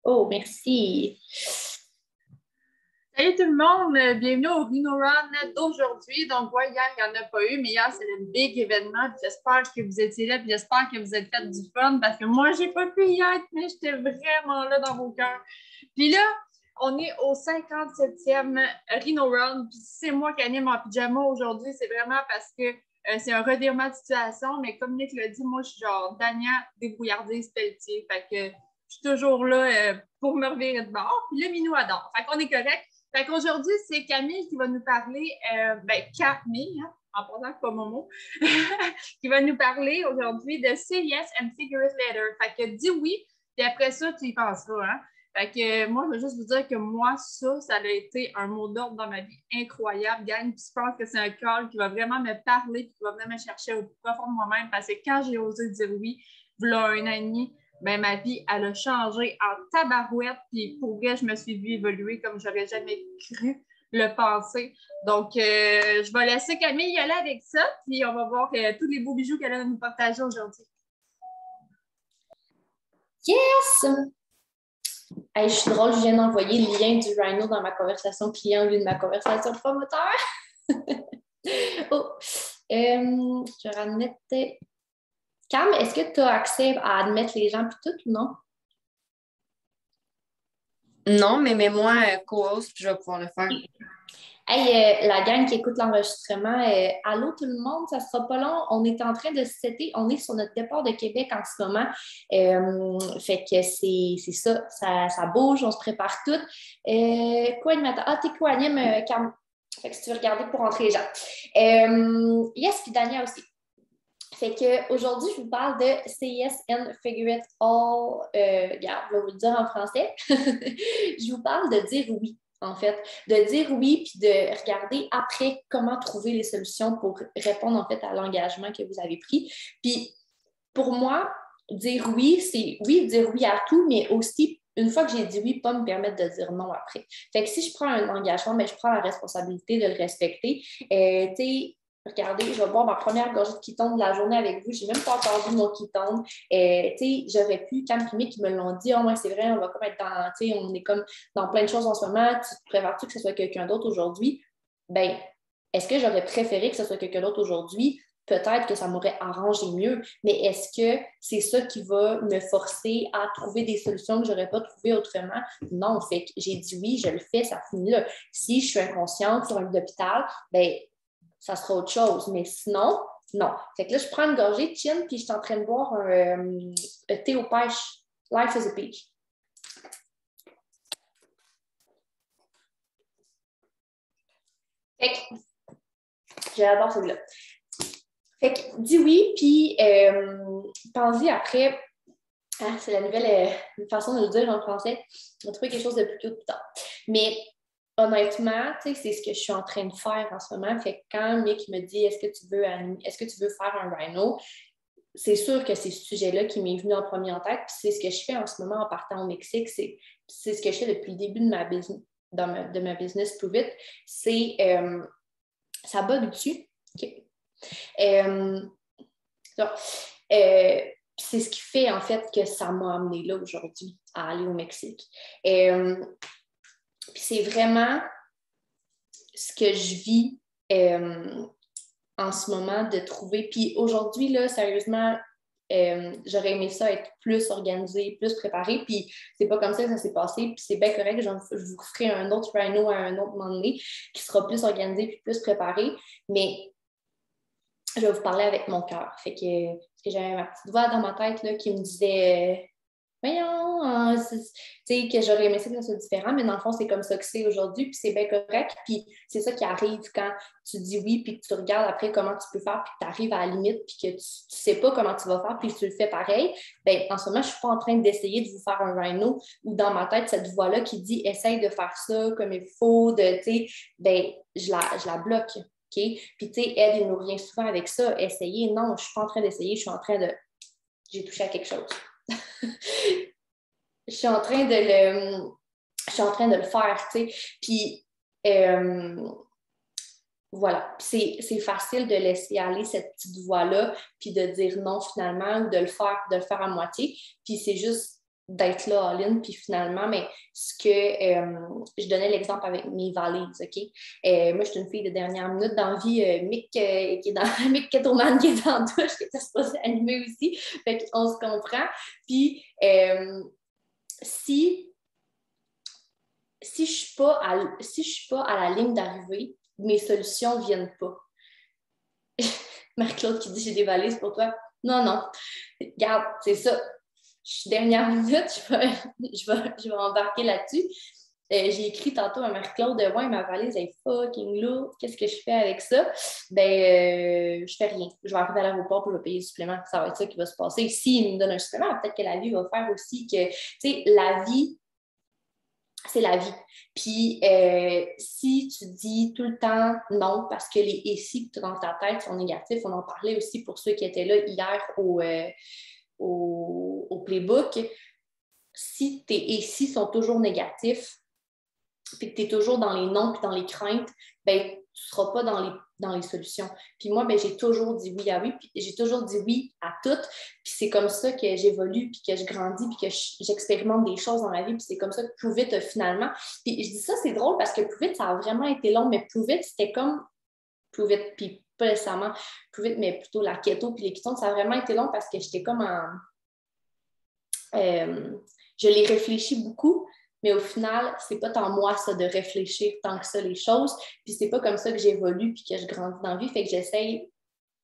Oh, merci. Salut tout le monde, bienvenue au Rhino Run d'aujourd'hui. Donc, ouais, hier, il n'y en a pas eu, mais hier, c'est le big événement. J'espère que vous étiez là, puis j'espère que vous êtes fait du fun, parce que moi, j'ai pas pu y être, mais j'étais vraiment là dans vos cœurs. Puis là, on est au 57e Rhino Run, puis c'est moi qui anime en pyjama aujourd'hui. C'est vraiment parce que c'est un revirement de situation, mais comme Nick l'a dit, moi, je suis genre Dania débrouillardise Pelletier. Fait que je suis toujours là pour me revirer de bord. Puis le Minou adore. Fait qu'on est correct. Fait qu'aujourd'hui, c'est Camille qui va nous parler, Camille, hein, en pensant que c'est pas mon mot, qui va nous parler aujourd'hui de Say Yes and Figure It Later. Fait que dis oui, puis après ça, tu y penseras, hein. Fait que moi, je veux juste vous dire que moi, ça a été un mot d'ordre dans ma vie incroyable, gang. Puis je pense que c'est un call qui va vraiment me parler, puis qui va venir me chercher au plus profond de moi-même, parce que quand j'ai osé dire oui, voilà un an et demi, ben, ma vie, elle a changé en tabarouette. Puis pour vrai, je me suis vue évoluer comme j'aurais jamais cru le penser. Donc, je vais laisser Camille y aller avec ça. Puis on va voir tous les beaux bijoux qu'elle a à nous partager aujourd'hui. Yes! Hey, je suis drôle, je viens d'envoyer le lien du Rhino dans ma conversation client au lieu de ma conversation promoteur. Oh! Je vais admettre. Cam, est-ce que tu as accès à admettre les gens puis tout ou non? Non, mais mets-moi co-host, puis je vais pouvoir le faire. Hey, la gang qui écoute l'enregistrement, allô tout le monde, ça sera pas long. On est en train de se setter, on est sur notre départ de Québec en ce moment. Fait que c'est ça bouge, on se prépare tout. Quoi, animateur? Ah, t'es quoi, anime, Cam? Fait que si tu veux regarder pour rentrer les gens. Yes, puis Dania aussi. Fait qu'aujourd'hui, je vous parle de CIS and Figure It All. Regarde, je vais vous le dire en français. Je vous parle de dire oui, en fait. De dire oui, puis de regarder après comment trouver les solutions pour répondre, en fait, à l'engagement que vous avez pris. Puis, pour moi, dire oui, c'est oui, dire oui à tout, mais aussi, une fois que j'ai dit oui, pas me permettre de dire non après. Fait que si je prends un engagement, mais je prends la responsabilité de le respecter. Tu sais, regardez, je vais boire ma première gorgée de Keton de la journée avec vous. Je n'ai même pas encore vu mon Keton. J'aurais pu, quand les qui me l'ont dit, oh, ouais, c'est vrai, on va comme être dans, on est comme dans plein de choses en ce moment. Tu te prépares-tu que ce soit quelqu'un d'autre aujourd'hui? Ben, est-ce que j'aurais préféré que ce soit quelqu'un d'autre aujourd'hui? Peut-être que ça m'aurait arrangé mieux, mais est-ce que c'est ça qui va me forcer à trouver des solutions que je n'aurais pas trouvées autrement? Non, fait que j'ai dit oui, je le fais, ça finit là. Si je suis inconsciente sur un lit d'hôpital, ben ça sera autre chose. Mais sinon, non. Fait que là, je prends une gorgée de chin puis je suis en train de boire un thé aux pêches. Life is a peach. Fait que j'adore celui-là. Fait que dis oui, puis pense-y après. Ah, c'est la nouvelle façon de le dire en français. On va trouver quelque chose de plus cute plus tard. Mais honnêtement, c'est ce que je suis en train de faire en ce moment. Fait que quand Mick me dit est-ce que tu veux faire un rhino, c'est sûr que c'est ce sujet-là qui m'est venu en premier en tête. Puis c'est ce que je fais en ce moment en partant au Mexique. C'est ce que je fais depuis le début de ma business, de ma business Prove It. C'est ça bug dessus. OK. C'est ce qui fait en fait que ça m'a amené là aujourd'hui à aller au Mexique. Puis c'est vraiment ce que je vis en ce moment de trouver. Puis aujourd'hui, là, sérieusement, j'aurais aimé ça être plus organisée, plus préparée. Puis c'est pas comme ça que ça s'est passé. Puis c'est bien correct. Je vous ferai un autre rhino à un autre moment donné qui sera plus organisé puis plus préparé. Mais je vais vous parler avec mon cœur. Fait que j'avais ma petite voix dans ma tête là, qui me disait voyons, tu sais, que j'aurais aimé ça que ça soit différent, mais dans le fond, c'est comme ça que c'est aujourd'hui, puis c'est bien correct. Puis c'est ça qui arrive quand tu dis oui, puis que tu regardes après comment tu peux faire, puis que tu arrives à la limite, puis que tu sais pas comment tu vas faire, puis tu le fais pareil. Bien, en ce moment, je suis pas en train d'essayer de vous faire un rhino ou dans ma tête, cette voix-là qui dit essaye de faire ça comme il faut, tu sais, bien, je la bloque. Okay? Puis, tu sais, Ed, il nous revient souvent avec ça. Essayer, non, je ne suis pas en train d'essayer, je suis en train de. J'ai touché à quelque chose. Je suis en train de le faire, tu sais. Puis, voilà. C'est facile de laisser aller cette petite voix-là, puis de dire non finalement, ou de le faire à moitié. Puis, c'est juste d'être là en ligne, puis finalement, mais ce que je donnais l'exemple avec mes valises, OK? Moi, je suis une fille de dernière minute dans la vie, Mick, qui est dans Mick Kettleman qui est dans la douche, qui était supposé animer aussi, fait qu'on se comprend. Puis, si je suis pas à la ligne d'arrivée, mes solutions ne viennent pas. Marie-Claude qui dit « J'ai des valises pour toi ». Non. Regarde, c'est ça. Je suis dernière minute, je vais embarquer là-dessus. J'ai écrit tantôt à Marie-Claude, ouais, ma valise est fucking lourde, qu'est-ce que je fais avec ça? Je fais rien. Je vais arriver à l'aéroport et je vais payer le supplément. Ça va être ça qui va se passer. S'il me donne un supplément, peut-être que la vie va faire aussi que, tu sais, la vie, c'est la vie. Puis, si tu dis tout le temps non, parce que les « et si » que tu as dans ta tête sont négatifs, on en parlait aussi pour ceux qui étaient là hier au playbook, si tes « et si » sont toujours négatifs, puis que tu es toujours dans les non puis dans les craintes, ben tu ne seras pas dans les solutions. Puis moi, ben, j'ai toujours dit oui à oui, puis j'ai toujours dit oui à tout. Puis c'est comme ça que j'évolue, puis que je grandis, puis que j'expérimente des choses dans ma vie, puis c'est comme ça que Prove It finalement. Puis je dis ça, c'est drôle parce que Prove It, ça a vraiment été long, mais Prove It, c'était comme Prove It, puis pas nécessairement Prove It, mais plutôt la keto, puis les ketones, ça a vraiment été long parce que j'étais comme je l'ai réfléchi beaucoup, mais au final, c'est pas tant moi, ça, de réfléchir tant que ça, les choses. Puis c'est pas comme ça que j'évolue puis que je grandis dans la vie. Fait que j'essaye,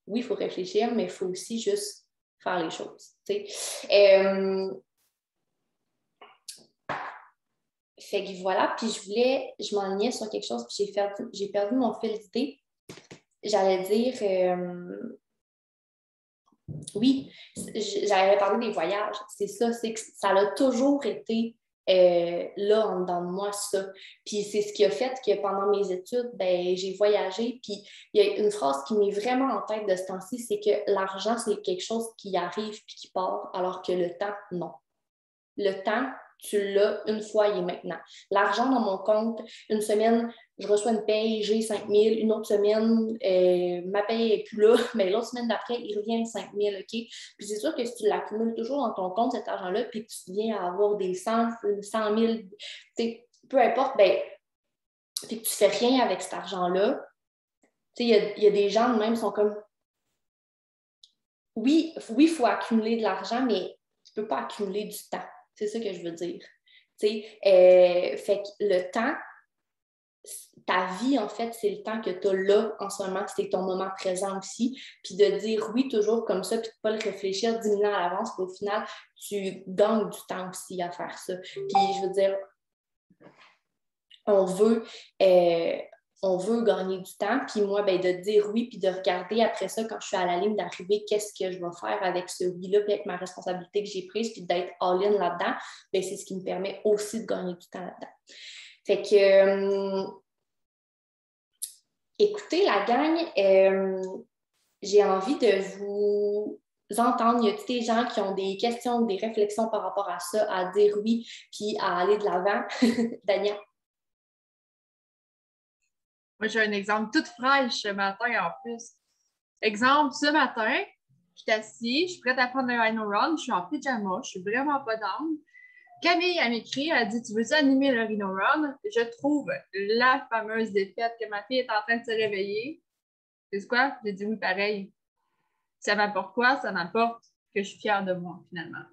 oui, il faut réfléchir, mais il faut aussi juste faire les choses. Fait que voilà, puis je m'enlignais sur quelque chose, puis j'ai perdu mon fil d'idée. J'allais dire, oui, j'allais parler des voyages. C'est ça, c'est que ça a toujours été là, en dedans de moi, ça. Puis c'est ce qui a fait que pendant mes études, ben, j'ai voyagé. Puis il y a une phrase qui m'est vraiment en tête de ce temps-ci, c'est que l'argent, c'est quelque chose qui arrive puis qui part, alors que le temps, non. Le temps, tu l'as une fois, il est maintenant. L'argent dans mon compte, une semaine, je reçois une paye, j'ai 5 000. Une autre semaine, ma paye n'est plus là, mais l'autre semaine d'après, il revient 5 000, OK? Puis c'est sûr que si tu l'accumules toujours dans ton compte, cet argent-là, puis que tu viens à avoir des 100 000, peu importe, ben, puis que tu fais rien avec cet argent-là, il y a des gens de même qui sont comme, oui, il faut accumuler de l'argent, mais tu ne peux pas accumuler du temps. C'est ça que je veux dire. Fait que le temps, ta vie, en fait, c'est le temps que tu as là en ce moment, c'est ton moment présent aussi. Puis de dire oui toujours comme ça, puis de ne pas le réfléchir 10 000 ans à l'avance, puis au final, tu gagnes du temps aussi à faire ça. Puis je veux dire, on veut gagner du temps. Puis moi, ben, de dire oui, puis de regarder après ça, quand je suis à la ligne d'arrivée, qu'est-ce que je vais faire avec ce oui-là, puis avec ma responsabilité que j'ai prise, puis d'être all-in là-dedans, ben, c'est ce qui me permet aussi de gagner du temps là-dedans. Fait que, écoutez, la gang, j'ai envie de vous entendre. Y a-t-il des gens qui ont des questions ou des réflexions par rapport à ça, à dire oui, puis à aller de l'avant? Dania? Moi, j'ai un exemple tout fraîche ce matin en plus. Exemple, ce matin, je suis assise, je suis prête à prendre un Rhino Run, je suis en pyjama, je suis vraiment pas down. Camille, elle m'écrit, elle dit « Tu veux animer le Rhino Run? » Je trouve la fameuse défaite que ma fille est en train de se réveiller. C'est quoi? J'ai dit oui, pareil. Ça m'apporte quoi? Ça m'apporte que je suis fière de moi, finalement.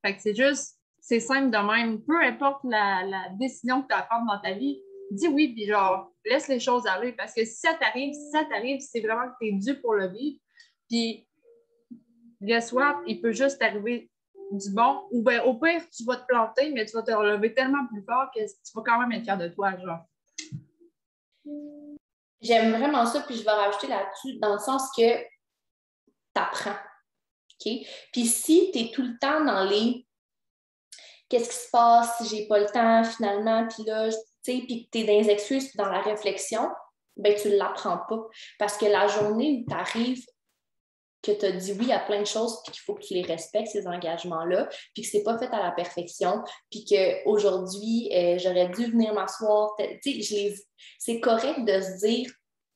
Fait que c'est simple de même. Peu importe la décision que tu as à prendre dans ta vie, dis oui, puis genre, laisse les choses arriver. Parce que si ça t'arrive, c'est vraiment que tu es dû pour le vivre. Puis, guess what? Il peut juste t'arriver du bon. Ou bien, au pire, tu vas te planter, mais tu vas te relever tellement plus fort que tu vas quand même être fier de toi, genre. J'aime vraiment ça, puis je vais rajouter là-dessus, dans le sens que t'apprends. OK? Puis si tu es tout le temps dans les qu'est-ce qui se passe si j'ai pas le temps finalement, puis là, tu sais, puis que tu es dans les excuses puis dans la réflexion, ben tu ne l'apprends pas. Parce que la journée où tu arrives, que tu as dit oui à plein de choses, puis qu'il faut que tu les respectes, ces engagements-là, puis que c'est pas fait à la perfection, puis qu'aujourd'hui, j'aurais dû venir m'asseoir. Tu sais, c'est correct de se dire,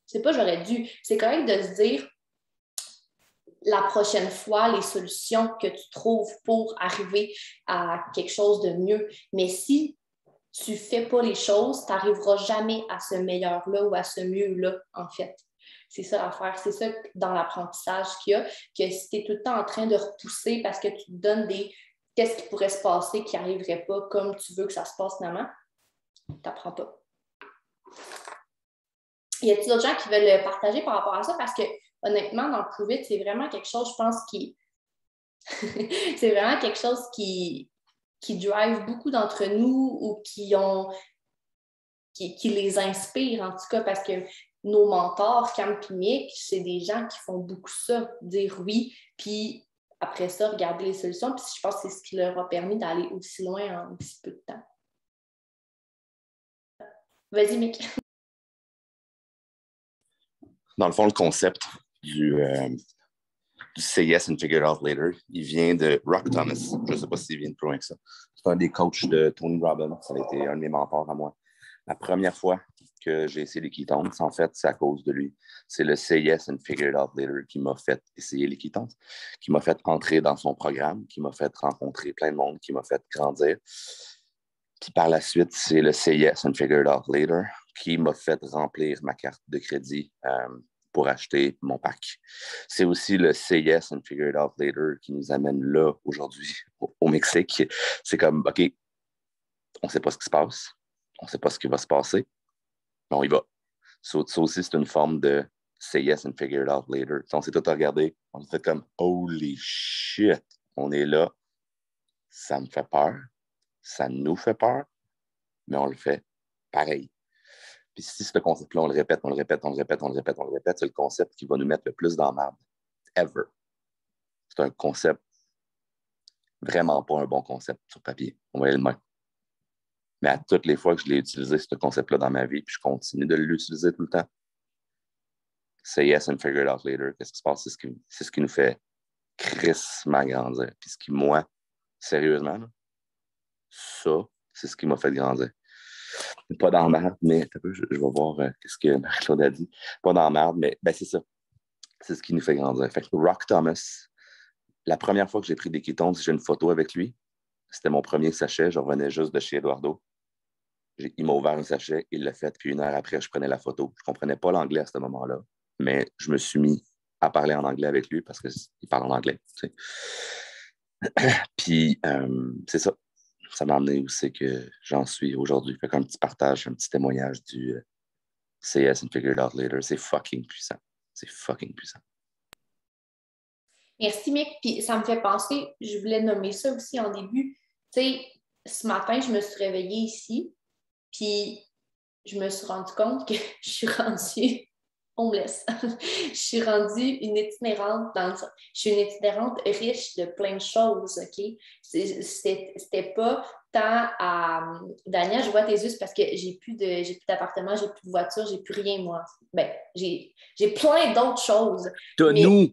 c'est pas j'aurais dû, c'est correct de se dire, la prochaine fois les solutions que tu trouves pour arriver à quelque chose de mieux. Mais si tu ne fais pas les choses, tu n'arriveras jamais à ce meilleur-là ou à ce mieux-là, en fait. C'est ça l'affaire. C'est ça dans l'apprentissage qu'il y a, que si tu es tout le temps en train de repousser parce que tu te donnes des qu'est-ce qui pourrait se passer qui n'arriverait pas comme tu veux que ça se passe finalement, tu n'apprends pas. Y a-t-il d'autres gens qui veulent partager par rapport à ça? Parce que honnêtement, dans le Prove-It, c'est vraiment quelque chose, je pense, c'est vraiment quelque chose qui drive beaucoup d'entre nous ou qui les inspire, en tout cas, parce que nos mentors, Cam et Mick, c'est des gens qui font beaucoup ça, dire oui, puis après ça, regarder les solutions. Puis je pense que c'est ce qui leur a permis d'aller aussi loin en aussi peu de temps. Vas-y, Mick. Dans le fond, le concept du Say Yes and Figure It Out Later, il vient de Rock Thomas. Je ne sais pas s'il vient de plus loin que ça. C'est un des coachs de Tony Robbins. Ça a été un de mes mentors à moi. La première fois que j'ai essayé les ketones, en fait, c'est à cause de lui. C'est le Say Yes and Figure It Out Later qui m'a fait essayer les ketones, qui m'a fait entrer dans son programme, qui m'a fait rencontrer plein de monde, qui m'a fait grandir. Puis par la suite, c'est le Say Yes and Figure It Out Later qui m'a fait remplir ma carte de crédit pour acheter mon pack. C'est aussi le Say Yes and Figure It Out Later qui nous amène là, aujourd'hui, au Mexique. C'est comme, OK, on ne sait pas ce qui se passe, on ne sait pas ce qui va se passer, mais on y va. Ça aussi, c'est une forme de Say Yes and Figure It Out Later. On s'est tout regardé, on a fait comme, holy shit, on est là, ça me fait peur, ça nous fait peur, mais on le fait pareil. Puis si ce concept-là, on le répète, c'est le concept qui va nous mettre le plus dans la merde. Ever. C'est un concept vraiment pas un bon concept sur papier. On va aller le même. Mais à toutes les fois que je l'ai utilisé, ce concept-là dans ma vie, puis je continue de l'utiliser tout le temps. Say yes and figure it out later. Qu'est-ce qui se passe? C'est ce qui nous fait crissement grandir. Puis ce qui, moi, sérieusement, là, ça, c'est ce qui m'a fait grandir. Pas dans la merde, mais je vais voir ce que Marie-Claude a dit. Pas dans la merde, mais ben, c'est ça. C'est ce qui nous fait grandir. Fait que Rock Thomas, la première fois que j'ai pris des ketones, j'ai une photo avec lui. C'était mon premier sachet. Je revenais juste de chez Eduardo. Il m'a ouvert un sachet, il l'a fait, puis 1 heure après, je prenais la photo. Je ne comprenais pas l'anglais à ce moment-là, mais je me suis mis à parler en anglais avec lui parce qu'il parle en anglais. Tu sais. Puis, c'est ça. Ça m'a amené où c'est que j'en suis aujourd'hui. Fait qu'un petit partage, un petit témoignage du Say Yes and Figure It Out Later. C'est fucking puissant. C'est fucking puissant. Merci, Mick. Puis ça me fait penser, je voulais nommer ça aussi en début. Tu sais, ce matin, je me suis réveillée ici, puis je me suis rendu compte que je suis rendue homeless. Je suis rendue une itinérante je suis une itinérante riche de plein de choses, OK? C'était pas tant à... Daniel, je vois tes yeux, c'est parce que j'ai plus d'appartement, j'ai plus de voiture, j'ai plus rien, moi. Ben, j'ai plein d'autres choses. De nous!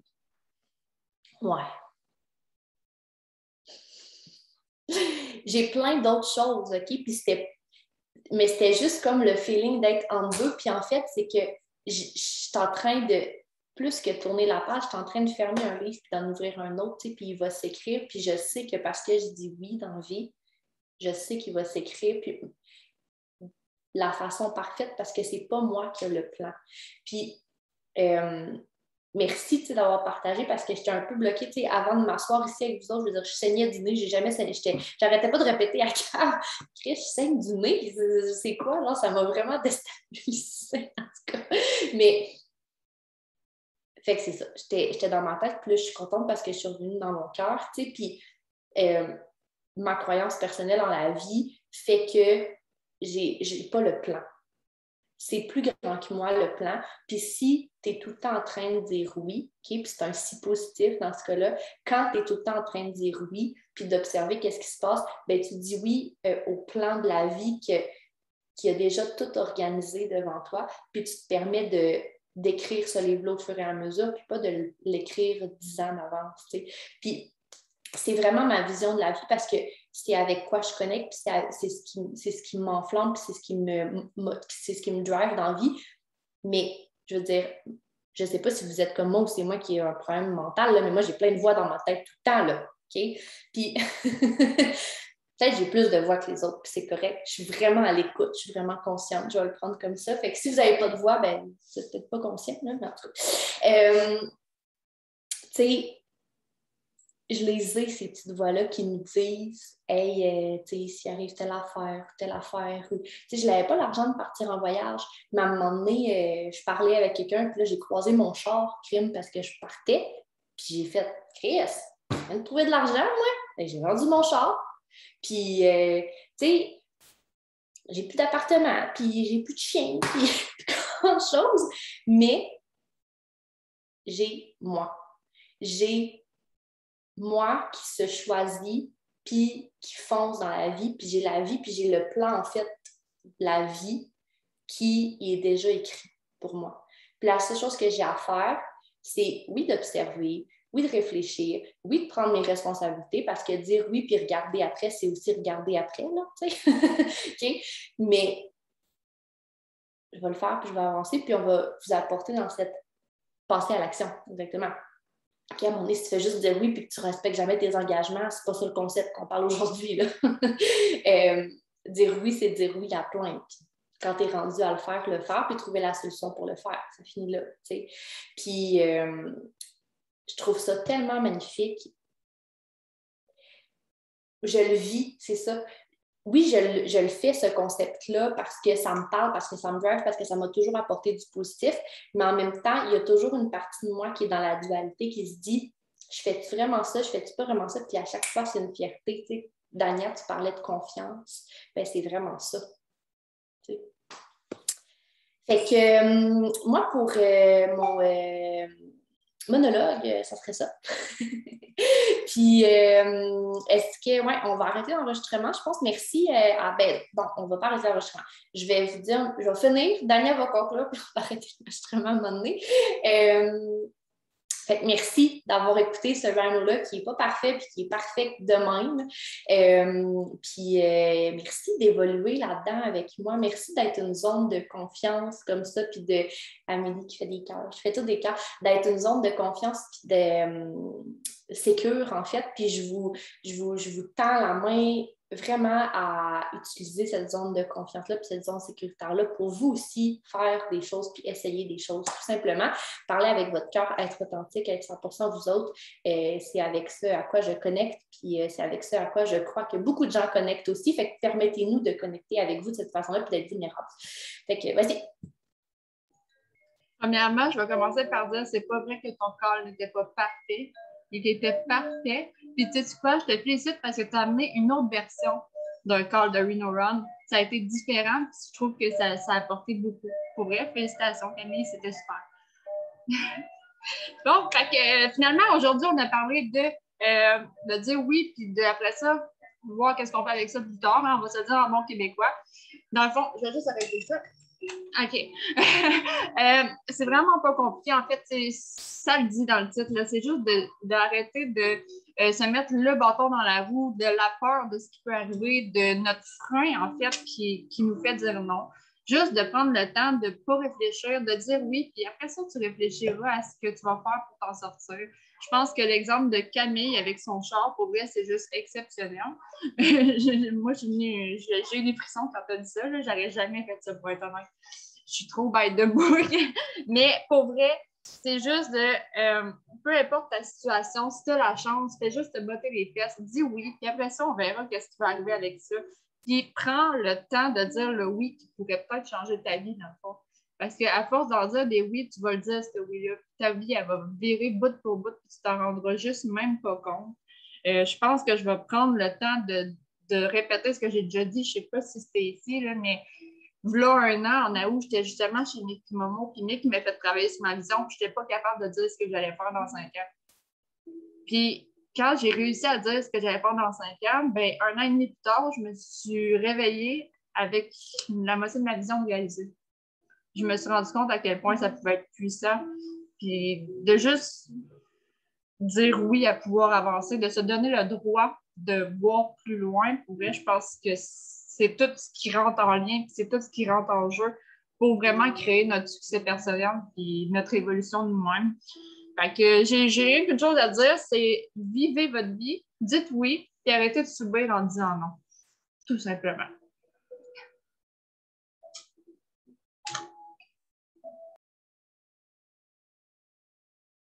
Ouais. J'ai plein d'autres choses, OK? Puis mais c'était juste comme le feeling d'être en deux. Puis en fait, c'est que je suis en train de, plus que tourner la page, je suis en train de fermer un livre puis d'en ouvrir un autre, tu sais, puis il va s'écrire. Puis je sais que parce que je dis oui dans la vie, je sais qu'il va s'écrire. Puis la façon parfaite parce que c'est pas moi qui ai le plan. Puis merci d'avoir partagé parce que j'étais un peu bloquée avant de m'asseoir ici avec vous autres. Je veux dire, je saignais du nez, j'ai jamais saigné. J'arrêtais pas de répéter à Cam, Chris, je saigne du nez. C'est quoi? Là? Ça m'a vraiment déstabilisée en tout cas. Mais fait que c'est ça. J'étais dans ma tête, puis là, je suis contente parce que je suis revenue dans mon cœur. Puis ma croyance personnelle en la vie fait que j'ai pas le plan. C'est plus grand que moi, le plan. Puis si tu es tout le temps en train de dire oui, okay, puis c'est un si positif dans ce cas-là, quand tu es tout le temps en train de dire oui, puis d'observer qu'est-ce qui se passe, ben tu dis oui au plan de la vie qui a déjà tout organisé devant toi, puis tu te permets d'écrire ce livre-là au fur et à mesure, puis pas de l'écrire 10 ans en avance. T'sais. Puis c'est vraiment ma vision de la vie parce que c'est avec quoi je connecte, puis c'est ce qui m'enflamme, puis c'est ce qui me drive dans la vie. Mais je veux dire, je ne sais pas si vous êtes comme moi ou c'est moi qui ai un problème mental, là, mais moi, j'ai plein de voix dans ma tête tout le temps, là, OK? Puis, peut-être j'ai plus de voix que les autres, puis c'est correct. Je suis vraiment à l'écoute, je suis vraiment consciente, je vais le prendre comme ça. Fait que si vous n'avez pas de voix, ben, c'est peut-être pas conscient, là, mais en tout cas. Tu sais, je les ai, ces petites voix-là qui nous disent « Hey, tu sais, s'il arrive telle affaire. » Tu sais, je n'avais pas l'argent de partir en voyage. Mais à un moment donné, je parlais avec quelqu'un, puis là, j'ai croisé mon char, crime, parce que je partais. Puis j'ai fait « Chris, je viens de trouver de l'argent, moi. » Et j'ai vendu mon char. Puis, tu sais, j'ai plus d'appartement, puis j'ai plus de chien, puis grand chose. Mais j'ai moi. J'ai moi qui se choisit, puis qui fonce dans la vie, puis j'ai la vie, puis j'ai le plan, en fait, de la vie qui est déjà écrit pour moi. Puis la seule chose que j'ai à faire, c'est, oui, d'observer, oui, de réfléchir, oui, de prendre mes responsabilités, parce que dire oui, puis regarder après, c'est aussi regarder après, là, tu sais. OK? Mais je vais le faire, puis je vais avancer, puis on va vous apporter dans cette passer à l'action, exactement. OK, à un moment donné, si tu fais juste dire oui puis que tu ne respectes jamais tes engagements, c'est pas ça le concept qu'on parle aujourd'hui, là. Dire oui, c'est dire oui à plein. Puis quand tu es rendu à le faire, puis trouver la solution pour le faire. Ça finit là, tu sais. Puis je trouve ça tellement magnifique. Je le vis, c'est ça. Oui, je le fais, ce concept-là, parce que ça me parle, parce que ça me drive, parce que ça m'a toujours apporté du positif. Mais en même temps, il y a toujours une partie de moi qui est dans la dualité, qui se dit « Je fais-tu vraiment ça? Je fais-tu pas vraiment ça? » Puis à chaque fois, c'est une fierté. Tu sais, Dania, tu parlais de confiance. Bien, c'est vraiment ça. Tu sais. Fait que moi, pour mon monologue, ça serait ça. Puis, est-ce que, ouais, on va arrêter l'enregistrement, je pense. Merci. On va pas arrêter l'enregistrement. Je vais vous dire, je vais finir. Daniel va conclure, puis on va arrêter l'enregistrement à un moment donné. Fait que merci d'avoir écouté ce rhino-là qui n'est pas parfait puis qui est parfait de même. Merci d'évoluer là-dedans avec moi. Merci d'être une zone de confiance comme ça. Puis de Amélie qui fait des cœurs. Je fais tous des cœurs. D'être une zone de confiance puis de sécure, en fait. Puis je vous tends la main vraiment à utiliser cette zone de confiance-là puis cette zone sécuritaire-là pour vous aussi faire des choses puis essayer des choses, tout simplement. Parler avec votre cœur, être authentique, être 100% vous autres, c'est avec ça à quoi je connecte puis c'est avec ça à quoi je crois que beaucoup de gens connectent aussi. Fait que permettez-nous de connecter avec vous de cette façon-là puis d'être vulnérables. Fait que, vas-y. Premièrement, je vais commencer par dire c'est pas vrai que ton corps n'était pas parfait. Il était parfait. Puis tu sais quoi, je te félicite parce que tu as amené une autre version d'un call de Reno Run. Ça a été différent. Puis je trouve que ça a apporté beaucoup. Pour vrai, félicitations Camille, c'était super. Bon, fait que finalement, aujourd'hui, on a parlé de dire oui, puis après ça, voir qu'est-ce qu'on fait avec ça plus tard. Hein, on va se dire en bon québécois. Dans le fond, je vais juste arrêter ça. OK. C'est vraiment pas compliqué. En fait, ça le dit dans le titre. C'est juste d'arrêter de se mettre le bâton dans la roue, de la peur de ce qui peut arriver, de notre frein, en fait, qui nous fait dire non. Juste de prendre le temps de ne pas réfléchir, de dire oui, puis après ça, tu réfléchiras à ce que tu vas faire pour t'en sortir. Je pense que l'exemple de Camille avec son char, pour vrai, c'est juste exceptionnel. Moi, j'ai eu des frissons quand tu as dit ça. J'aurais jamais fait ça, pour être honnête. Je suis trop bête de bouille. Mais pour vrai, c'est juste de, peu importe ta situation, si tu as la chance, fais juste te botter les fesses, dis oui, puis après ça, on verra qu'est-ce qui va arriver avec ça. Puis prends le temps de dire le oui qui pourrait peut-être changer ta vie, dans le fond. Parce qu'à force d'en dire des oui, tu vas le dire, ce oui-là. Ta vie, elle va virer bout pour bout, puis tu t'en rendras juste même pas compte. Je pense que je vais prendre le temps de répéter ce que j'ai déjà dit. Je ne sais pas si c'était ici, là, mais là, un an, en août, j'étais justement chez Mickey Momo, puis Mick m'a fait travailler sur ma vision, puis je n'étais pas capable de dire ce que j'allais faire dans 5 ans. Puis, quand j'ai réussi à dire ce que j'allais faire dans 5 ans, ben, un an et demi plus tard, je me suis réveillée avec la moitié de ma vision réalisée. Je me suis rendu compte à quel point ça pouvait être puissant. Puis de juste dire oui à pouvoir avancer, de se donner le droit de voir plus loin, pour vrai, je pense que c'est tout ce qui rentre en lien, puis c'est tout ce qui rentre en jeu pour vraiment créer notre succès personnel et notre évolution de nous-mêmes. Fait que j'ai rien qu'une chose à dire, c'est vivez votre vie, dites oui, et arrêtez de subir en disant non. Tout simplement.